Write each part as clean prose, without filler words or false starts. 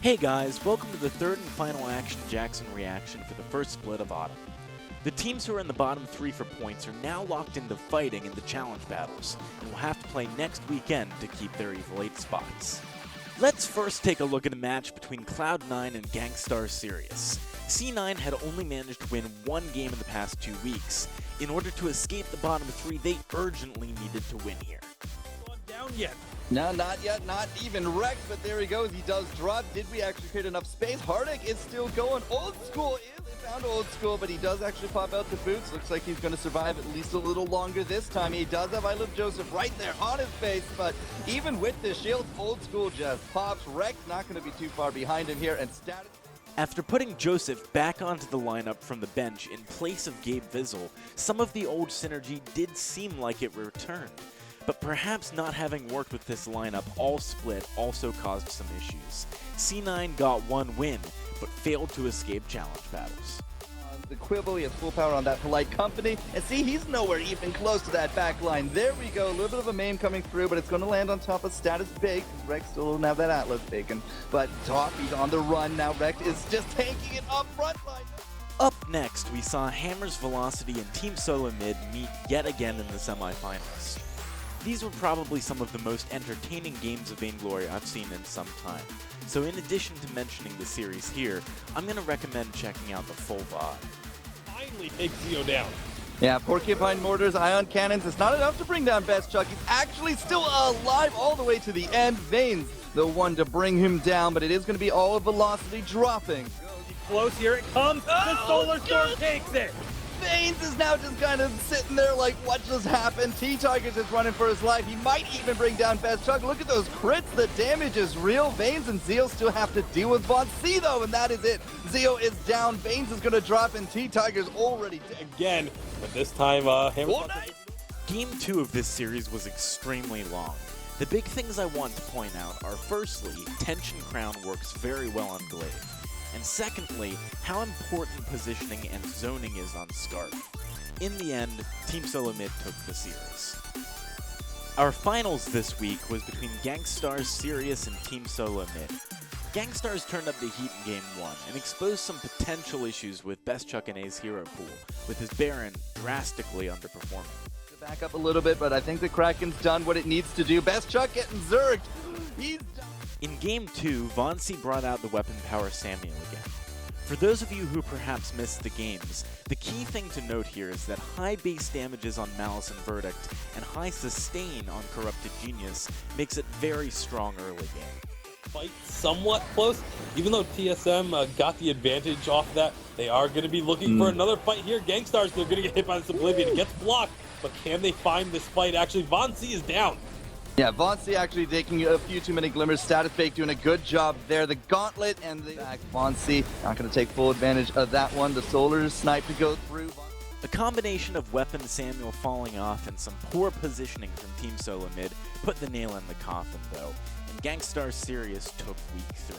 Hey guys, welcome to the third and final ActionJackson reaction for the first split of Autumn. The teams who are in the bottom 3 for points are now locked into fighting in the challenge battles, and will have to play next weekend to keep their Evil 8 spots. Let's first take a look at a match between Cloud9 and Gangstar Sirius. C9 had only managed to win one game in the past 2 weeks. In order to escape the bottom 3, they urgently needed to win here. Not down yet. No, not yet, not even wrecked, but there he goes. He does drop. Did we actually create enough space? Hardik is still going. Old School is found Old School, but he does actually pop out the boots. Looks like he's going to survive at least a little longer this time. He does have I Love Joseph right there on his face, but even with the shield, Old School just pops. Wrecked, not going to be too far behind him here, and status. After putting Joseph back onto the lineup from the bench in place of Gabe Vizzle, some of the old synergy did seem like it returned. But perhaps not having worked with this lineup all split also caused some issues. C9 got one win, but failed to escape challenge battles. The Quibble, he has full power on that Polite Company, and see, he's nowhere even close to that back line. There we go, a little bit of a maim coming through, but it's going to land on top of Status Big. Rex still doesn't have that Atlas taken, but top, he's on the run now. Rex is just tanking it up front line. Up next, we saw Hammer's Velocity and Team Solo Mid meet yet again in the semifinals. These were probably some of the most entertaining games of Vainglory I've seen in some time. So in addition to mentioning the series here, I'm going to recommend checking out the full VOD. Finally takes Zio down. Yeah, Porcupine Mortars, Ion Cannons, it's not enough to bring down Best Chuck. He's actually still alive all the way to the end. Vane's the one to bring him down, but it is going to be all Velocity dropping. Close, here it comes. The Solar Storm takes it. Vanes is now just kind of sitting there like, what just happened? T-Tiger's is running for his life. He might even bring down Best Chuck. Look at those crits. The damage is real. Vanes and Zio still have to deal with Von C, though, and that is it. Zio is down. Vanes is going to drop, and T-Tiger's already dead. Again, but this time, Hammer. Game 2 of this series was extremely long. The big things I want to point out are, firstly, Tension Crown works very well on Glaive. And secondly, how important positioning and zoning is on Scarf. In the end, Team Solo Mid took the series. Our finals this week was between Gangstar's Sirius and Team Solo Mid. Gangstar's turned up the heat in Game 1 and exposed some potential issues with Best Chuck and A's hero pool, with his Baron drastically underperforming. Back up a little bit, but I think the Kraken's done what it needs to do. Best Chuck getting zerged. He's done. In Game 2, Von C brought out the weapon power Samuel again. For those of you who perhaps missed the games, the key thing to note here is that high base damages on Malice and Verdict and high sustain on Corrupted Genius makes it very strong early game. Fight somewhat close, even though TSM got the advantage off that. They are going to be looking for another fight here. Gangstar's, they're going to get hit by this Oblivion. It gets blocked, but can they find this fight? Actually, Von C is down. Yeah, Von C actually taking a few too many glimmers. Status Fake doing a good job there. The Gauntlet and the back. Von C not going to take full advantage of that one. The Solar Snipe to go through. A combination of weapon Samuel falling off and some poor positioning from Team Solo Mid put the nail in the coffin though, and Gangstar Sirius took week 3.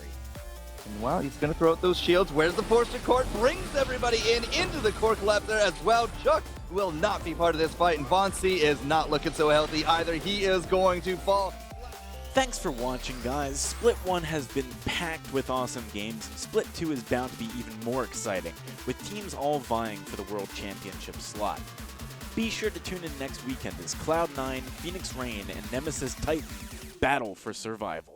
And wow, he's going to throw out those shields. Where's the Forster Court? Brings everybody into the Cork left there as well. Chuck will not be part of this fight, and Von C is not looking so healthy either. He is going to fall. Thanks for watching, guys. Split 1 has been packed with awesome games, and Split 2 is bound to be even more exciting, with teams all vying for the World Championship slot. Be sure to tune in next weekend as Cloud9, Phoenix Rain, and Nemesis Titan battle for survival.